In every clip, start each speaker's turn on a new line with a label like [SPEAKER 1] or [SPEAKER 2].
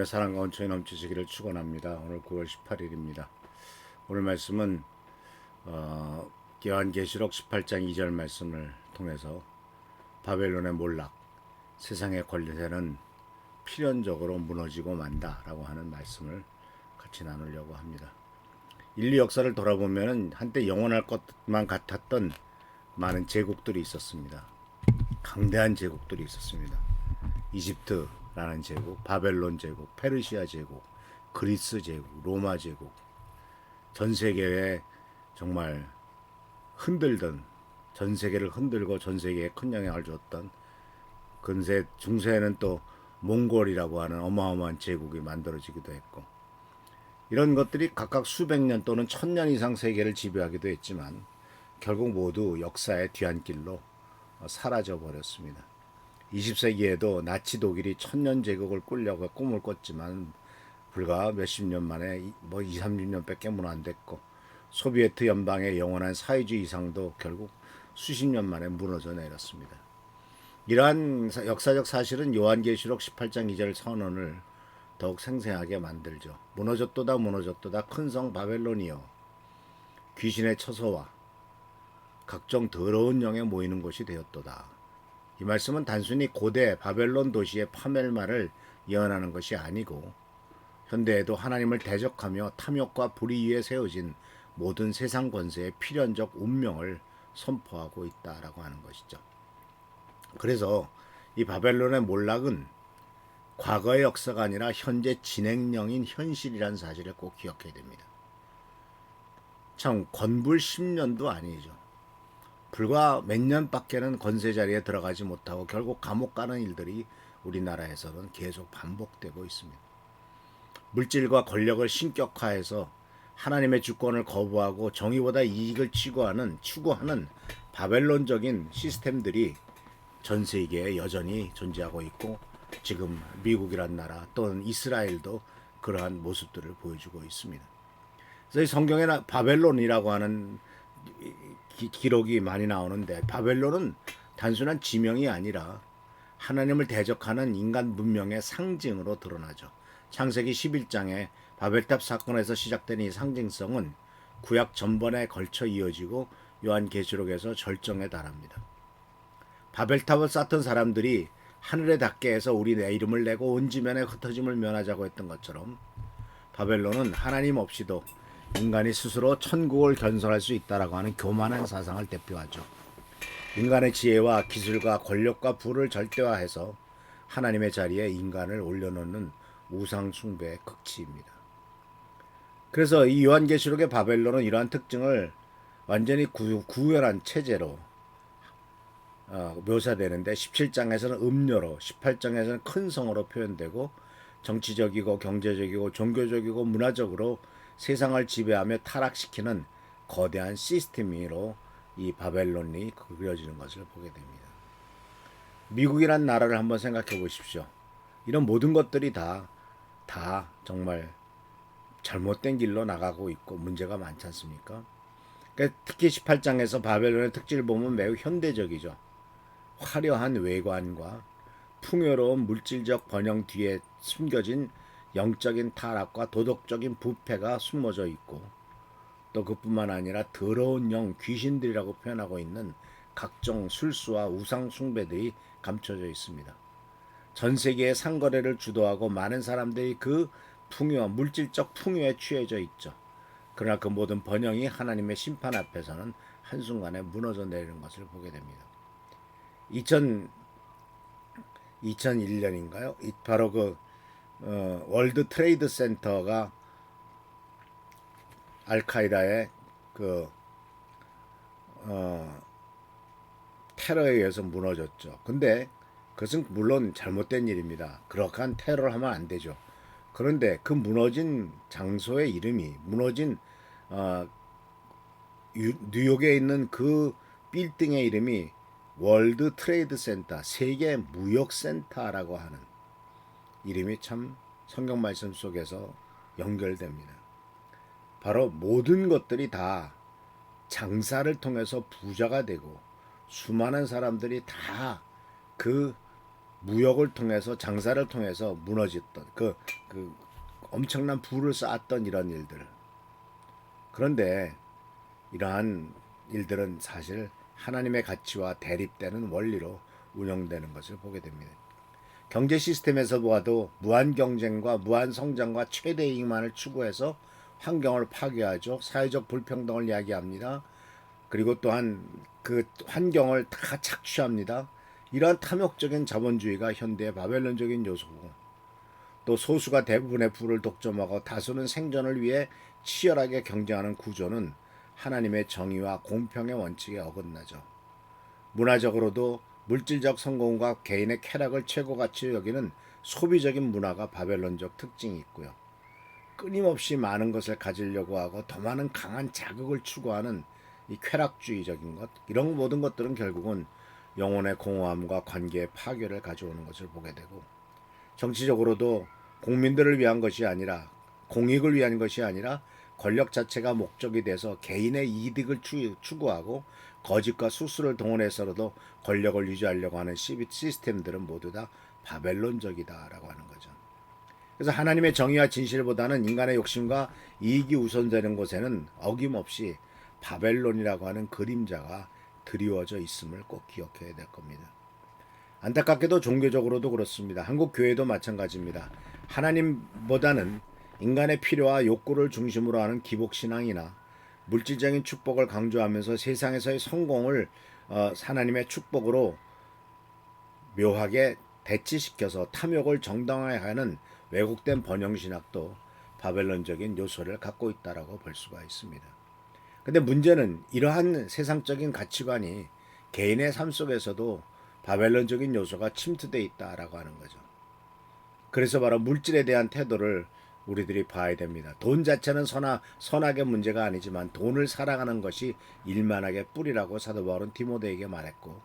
[SPEAKER 1] 사랑과 온천이 넘치시기를 축원합니다. 오늘 9월 18일입니다. 오늘 말씀은 요한계시록 18장 2절 말씀을 통해서 바벨론의 몰락, 세상의 권세는 필연적으로 무너지고 만다라고 하는 말씀을 같이 나누려고 합니다. 인류 역사를 돌아보면 한때 영원할 것만 같았던 많은 제국들이 있었습니다. 강대한 제국들이 있었습니다. 이집트라는 제국, 바벨론 제국, 페르시아 제국, 그리스 제국, 로마 제국, 전 세계에 정말 흔들던, 전 세계를 흔들고 전 세계에 큰 영향을 줬던, 근세 중세에는 또 몽골이라고 하는 어마어마한 제국이 만들어지기도 했고, 이런 것들이 각각 수백 년 또는 천년 이상 세계를 지배하기도 했지만 결국 모두 역사의 뒤안길로 사라져 버렸습니다. 20세기에도 나치 독일이 천년 제국을 꾸려고 꿈을 꿨지만 불과 몇십 년 만에 2, 30년밖에 안 됐고, 소비에트 연방의 영원한 사회주의 이상도 결국 수십 년 만에 무너져 내렸습니다. 이러한 역사적 사실은 요한계시록 18장 2절 선언을 더욱 생생하게 만들죠. 무너졌도다 무너졌도다 큰 성 바벨론이여, 귀신의 처소와 각종 더러운 영에 모이는 곳이 되었도다. 이 말씀은 단순히 고대 바벨론 도시의 파멸말을 예언하는 것이 아니고 현대에도 하나님을 대적하며 탐욕과 불의 위에 세워진 모든 세상 권세의 필연적 운명을 선포하고 있다라고 하는 것이죠. 그래서 이 바벨론의 몰락은 과거의 역사가 아니라 현재 진행형인 현실이라는 사실을 꼭 기억해야 됩니다. 참 건불 10년도 아니죠. 불과 몇 년밖에는 권세 자리에 들어가지 못하고 결국 감옥 가는 일들이 우리나라에서는 계속 반복되고 있습니다. 물질과 권력을 신격화해서 하나님의 주권을 거부하고 정의보다 이익을 추구하는 바벨론적인 시스템들이 전 세계에 여전히 존재하고 있고, 지금 미국이란 나라 또는 이스라엘도 그러한 모습들을 보여주고 있습니다. 그래서 이 성경에 바벨론이라고 하는 기록이 많이 나오는데, 바벨론은 단순한 지명이 아니라 하나님을 대적하는 인간 문명의 상징으로 드러나죠. 창세기 11장에 바벨탑 사건에서 시작된 이 상징성은 구약 전번에 걸쳐 이어지고 요한계시록에서 절정에 달합니다. 바벨탑을 쌓던 사람들이 하늘에 닿게 해서 우리 내 이름을 내고 온 지면에 흩어짐을 면하자고 했던 것처럼, 바벨론은 하나님 없이도 인간이 스스로 천국을 건설할 수 있다라고 하는 교만한 사상을 대표하죠. 인간의 지혜와 기술과 권력과 부를 절대화해서 하나님의 자리에 인간을 올려놓는 우상 숭배의 극치입니다. 그래서 이 요한계시록의 바벨론은 이러한 특징을 완전히 구현한 체제로 묘사되는데, 17장에서는 음녀로, 18장에서는 큰 성으로 표현되고, 정치적이고 경제적이고 종교적이고 문화적으로 세상을 지배하며 타락시키는 거대한 시스템으로 이 바벨론이 그려지는 것을 보게 됩니다. 미국이란 나라를 한번 생각해 보십시오. 이런 모든 것들이 다 정말 잘못된 길로 나가고 있고 문제가 많지 않습니까? 그러니까 특히 18장에서 바벨론의 특질을 보면 매우 현대적이죠. 화려한 외관과 풍요로운 물질적 번영 뒤에 숨겨진 영적인 타락과 도덕적인 부패가 숨어져 있고, 또 그뿐만 아니라 더러운 영, 귀신들이라고 표현하고 있는 각종 술수와 우상 숭배들이 감춰져 있습니다. 전 세계의 상거래를 주도하고 많은 사람들이 그 물질적 풍요에 취해져 있죠. 그러나 그 모든 번영이 하나님의 심판 앞에서는 한순간에 무너져 내리는 것을 보게 됩니다. 2001년인가요? 바로 월드 트레이드 센터가 알카이다의 테러에 의해서 무너졌죠. 근데 그것은 물론 잘못된 일입니다. 그렇게 테러를 하면 안 되죠. 그런데 그 무너진 장소의 이름이, 무너진 뉴욕에 있는 그 빌딩의 이름이 월드 트레이드 센터, 세계 무역 센터라고 하는 이름이 참 성경 말씀 속에서 연결됩니다. 바로 모든 것들이 다 장사를 통해서 부자가 되고 수많은 사람들이 다 그 무역을 통해서 장사를 통해서 무너졌던 그 엄청난 부를 쌓았던 이런 일들. 그런데 이러한 일들은 사실 하나님의 가치와 대립되는 원리로 운영되는 것을 보게 됩니다. 경제 시스템에서 보아도 무한 경쟁과 무한 성장과 최대 이익만을 추구해서 환경을 파괴하죠. 사회적 불평등을 이야기합니다. 그리고 또한 그 환경을 다 착취합니다. 이러한 탐욕적인 자본주의가 현대의 바벨론적인 요소고, 또 소수가 대부분의 부를 독점하고 다수는 생존을 위해 치열하게 경쟁하는 구조는 하나님의 정의와 공평의 원칙에 어긋나죠. 문화적으로도 물질적 성공과 개인의 쾌락을 최고 가치로 여기는 소비적인 문화가 바벨론적 특징이 있고요. 끊임없이 많은 것을 가지려고 하고 더 많은 강한 자극을 추구하는 이 쾌락주의적인 것, 이런 모든 것들은 결국은 영혼의 공허함과 관계의 파괴를 가져오는 것을 보게 되고, 정치적으로도 국민들을 위한 것이 아니라, 공익을 위한 것이 아니라 권력 자체가 목적이 돼서 개인의 이득을 추구하고 거짓과 수수를 동원해서라도 권력을 유지하려고 하는 시스템들은 모두 다 바벨론적이다라고 하는 거죠. 그래서 하나님의 정의와 진실보다는 인간의 욕심과 이익이 우선되는 곳에는 어김없이 바벨론이라고 하는 그림자가 드리워져 있음을 꼭 기억해야 될 겁니다. 안타깝게도 종교적으로도 그렇습니다. 한국 교회도 마찬가지입니다. 하나님보다는 인간의 필요와 욕구를 중심으로 하는 기복신앙이나 물질적인 축복을 강조하면서 세상에서의 성공을 하나님의 축복으로 묘하게 대치시켜서 탐욕을 정당화하는 왜곡된 번영신학도 바벨론적인 요소를 갖고 있다라고 볼 수가 있습니다. 근데 문제는 이러한 세상적인 가치관이 개인의 삶 속에서도 바벨론적인 요소가 침투되어 있다라고 하는 거죠. 그래서 바로 물질에 대한 태도를 우리들이 봐야 됩니다. 돈 자체는 선악의 문제가 아니지만 돈을 사랑하는 것이 일만하게 뿌리라고 사도 바울은 디모데에게 말했고,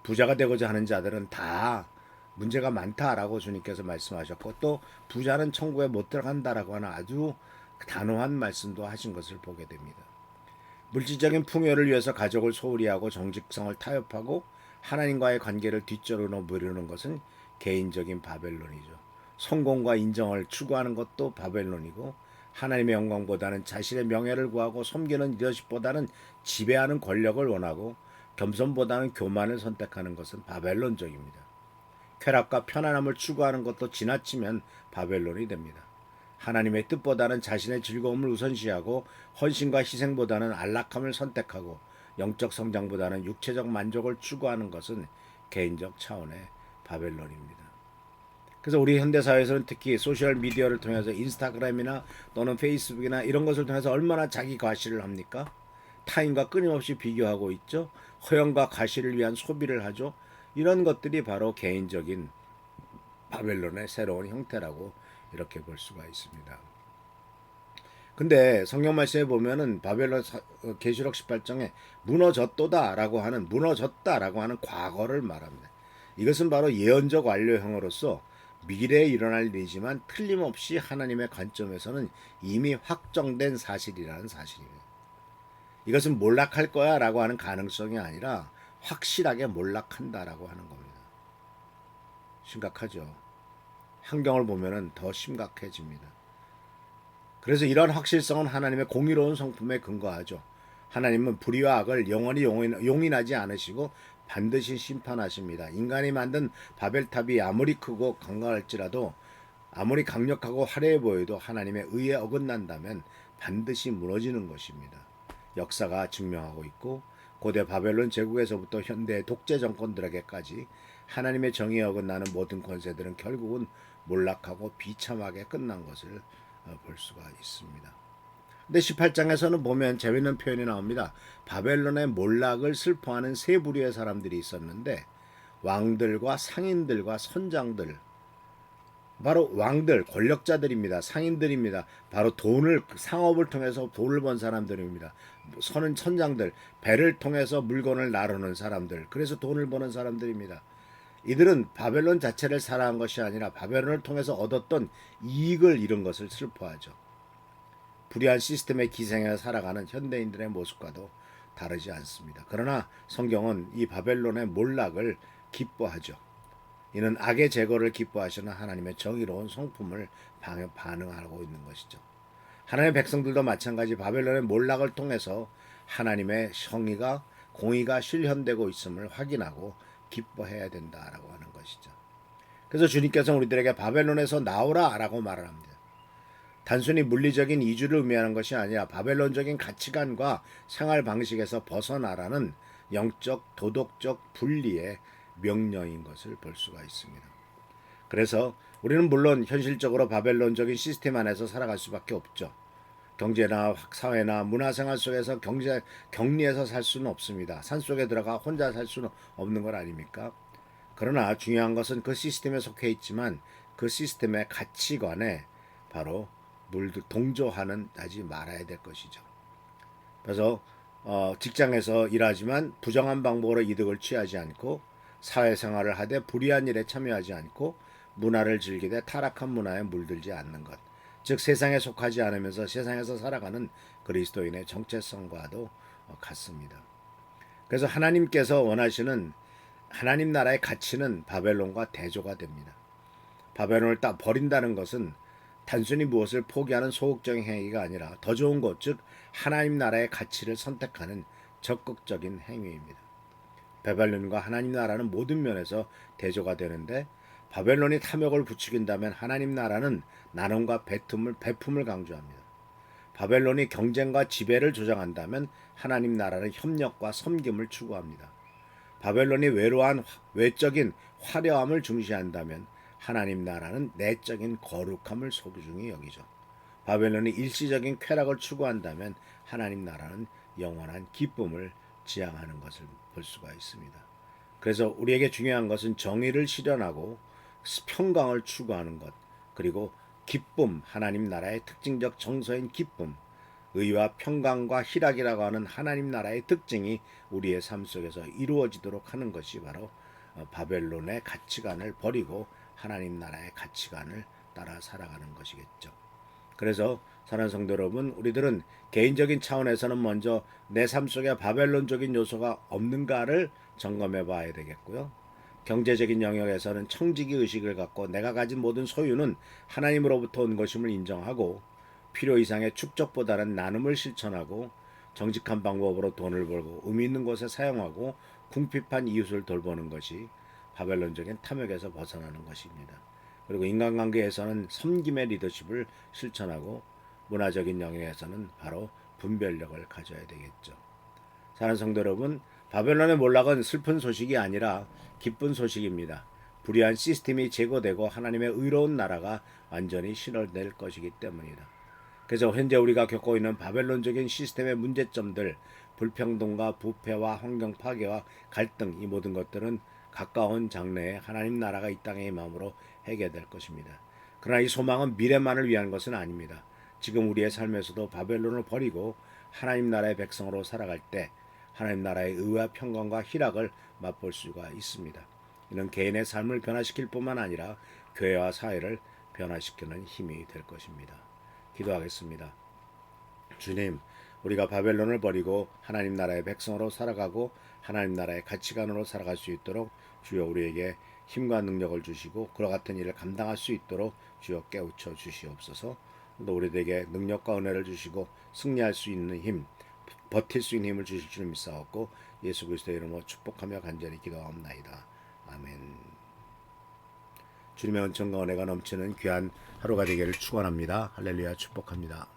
[SPEAKER 1] 부자가 되고자 하는 자들은 다 문제가 많다라고 주님께서 말씀하셨고, 또 부자는 천국에 못 들어간다라고 하는 아주 단호한 말씀도 하신 것을 보게 됩니다. 물질적인 풍요를 위해서 가족을 소홀히 하고 정직성을 타협하고 하나님과의 관계를 뒷전으로 미루는 것은 개인적인 바벨론이죠. 성공과 인정을 추구하는 것도 바벨론이고, 하나님의 영광보다는 자신의 명예를 구하고 섬기는 리더십보다는 지배하는 권력을 원하고 겸손보다는 교만을 선택하는 것은 바벨론적입니다. 쾌락과 편안함을 추구하는 것도 지나치면 바벨론이 됩니다. 하나님의 뜻보다는 자신의 즐거움을 우선시하고 헌신과 희생보다는 안락함을 선택하고 영적 성장보다는 육체적 만족을 추구하는 것은 개인적 차원의 바벨론입니다. 그래서 우리 현대사회에서는 특히 소셜미디어를 통해서 인스타그램이나 또는 페이스북이나 이런 것을 통해서 얼마나 자기 과시를 합니까? 타인과 끊임없이 비교하고 있죠. 허영과 과시를 위한 소비를 하죠. 이런 것들이 바로 개인적인 바벨론의 새로운 형태라고 이렇게 볼 수가 있습니다. 근데 성경 말씀에 보면은 바벨론 계시록 18장에 무너졌다라고 하는 과거를 말합니다. 이것은 바로 예언적 완료형으로서 미래에 일어날 일이지만 틀림없이 하나님의 관점에서는 이미 확정된 사실이라는 사실입니다. 이것은 몰락할 거야라고 하는 가능성이 아니라 확실하게 몰락한다라고 하는 겁니다. 심각하죠. 환경을 보면은 더 심각해집니다. 그래서 이러한 확실성은 하나님의 공의로운 성품에 근거하죠. 하나님은 불의와 악을 영원히 용인하지 않으시고 반드시 심판하십니다. 인간이 만든 바벨탑이 아무리 크고 강건할지라도, 아무리 강력하고 화려해 보여도 하나님의 의에 어긋난다면 반드시 무너지는 것입니다. 역사가 증명하고 있고, 고대 바벨론 제국에서부터 현대 독재 정권들에게까지 하나님의 정의에 어긋나는 모든 권세들은 결국은 몰락하고 비참하게 끝난 것을 볼 수가 있습니다. 근데 18장에서는 보면 재밌는 표현이 나옵니다. 바벨론의 몰락을 슬퍼하는 세 부류의 사람들이 있었는데, 왕들과 상인들과 선장들, 바로 왕들, 권력자들입니다. 상인들입니다. 바로 상업을 통해서 돈을 번 사람들입니다. 선장들, 배를 통해서 물건을 나르는 사람들, 그래서 돈을 버는 사람들입니다. 이들은 바벨론 자체를 사랑한 것이 아니라 바벨론을 통해서 얻었던 이익을 잃은 것을 슬퍼하죠. 불의한 시스템의 기생에 살아가는 현대인들의 모습과도 다르지 않습니다. 그러나 성경은 이 바벨론의 몰락을 기뻐하죠. 이는 악의 제거를 기뻐하시는 하나님의 정의로운 성품을 반응하고 있는 것이죠. 하나님의 백성들도 마찬가지 바벨론의 몰락을 통해서 하나님의 공의가 실현되고 있음을 확인하고 기뻐해야 된다라고 하는 것이죠. 그래서 주님께서 우리들에게 바벨론에서 나오라라고 말을 합니다. 단순히 물리적인 이주를 의미하는 것이 아니라 바벨론적인 가치관과 생활 방식에서 벗어나라는 영적 도덕적 분리의 명령인 것을 볼 수가 있습니다. 그래서 우리는 물론 현실적으로 바벨론적인 시스템 안에서 살아갈 수밖에 없죠. 경제나 사회나 문화생활 속에서 격리해서 살 수는 없습니다. 산속에 들어가 혼자 살 수는 없는 것 아닙니까? 그러나 중요한 것은 그 시스템에 속해 있지만 그 시스템의 가치관에 바로 동조하는 하지 말아야 될 것이죠. 그래서 직장에서 일하지만 부정한 방법으로 이득을 취하지 않고 사회생활을 하되 불의한 일에 참여하지 않고 문화를 즐기되 타락한 문화에 물들지 않는 것. 즉 세상에 속하지 않으면서 세상에서 살아가는 그리스도인의 정체성과도 같습니다. 그래서 하나님께서 원하시는 하나님 나라의 가치는 바벨론과 대조가 됩니다. 바벨론을 딱 버린다는 것은 단순히 무엇을 포기하는 소극적인 행위가 아니라 더 좋은 것, 즉 하나님 나라의 가치를 선택하는 적극적인 행위입니다. 바벨론과 하나님 나라는 모든 면에서 대조가 되는데 바벨론이 탐욕을 부추긴다면 하나님 나라는 나눔과 배품을 강조합니다. 바벨론이 경쟁과 지배를 조장한다면 하나님 나라는 협력과 섬김을 추구합니다. 바벨론이 외적인 화려함을 중시한다면 하나님 나라는 내적인 거룩함을 소중히 여기죠. 바벨론이 일시적인 쾌락을 추구한다면 하나님 나라는 영원한 기쁨을 지향하는 것을 볼 수가 있습니다. 그래서 우리에게 중요한 것은 정의를 실현하고 평강을 추구하는 것, 그리고 기쁨, 하나님 나라의 특징적 정서인 기쁨, 의와 평강과 희락이라고 하는 하나님 나라의 특징이 우리의 삶 속에서 이루어지도록 하는 것이 바로 바벨론의 가치관을 버리고 하나님 나라의 가치관을 따라 살아가는 것이겠죠. 그래서 사랑하는 성도 여러분, 우리들은 개인적인 차원에서는 먼저 내 삶 속에 바벨론적인 요소가 없는가를 점검해 봐야 되겠고요. 경제적인 영역에서는 청지기 의식을 갖고 내가 가진 모든 소유는 하나님으로부터 온 것임을 인정하고 필요 이상의 축적보다는 나눔을 실천하고 정직한 방법으로 돈을 벌고 의미 있는 곳에 사용하고 궁핍한 이웃을 돌보는 것이 바벨론적인 탐욕에서 벗어나는 것입니다. 그리고 인간관계에서는 섬김의 리더십을 실천하고 문화적인 영역에서는 바로 분별력을 가져야 되겠죠. 사랑하는 성도 여러분, 바벨론의 몰락은 슬픈 소식이 아니라 기쁜 소식입니다. 불의한 시스템이 제거되고 하나님의 의로운 나라가 완전히 실현될 것이기 때문이다. 그래서 현재 우리가 겪고 있는 바벨론적인 시스템의 문제점들, 불평등과 부패와 환경 파괴와 갈등, 이 모든 것들은 가까운 장래에 하나님 나라가 이 땅에 임함으로 해결될 것입니다. 그러나 이 소망은 미래만을 위한 것은 아닙니다. 지금 우리의 삶에서도 바벨론을 버리고 하나님 나라의 백성으로 살아갈 때 하나님 나라의 의와 평강과 희락을 맛볼 수가 있습니다. 이는 개인의 삶을 변화시킬 뿐만 아니라 교회와 사회를 변화시키는 힘이 될 것입니다. 기도하겠습니다. 주님, 우리가 바벨론을 버리고 하나님 나라의 백성으로 살아가고 하나님 나라의 가치관으로 살아갈 수 있도록 주여 우리에게 힘과 능력을 주시고 그와 같은 일을 감당할 수 있도록 주여 깨우쳐 주시옵소서. 또 우리에게 능력과 은혜를 주시고 승리할 수 있는 힘, 버틸 수 있는 힘을 주실 줄 믿사옵고 예수 그리스도의 이름으로 축복하며 간절히 기도하옵나이다. 아멘. 주님의 은총과 은혜가 넘치는 귀한 하루가 되기를 축원합니다. 할렐루야, 축복합니다.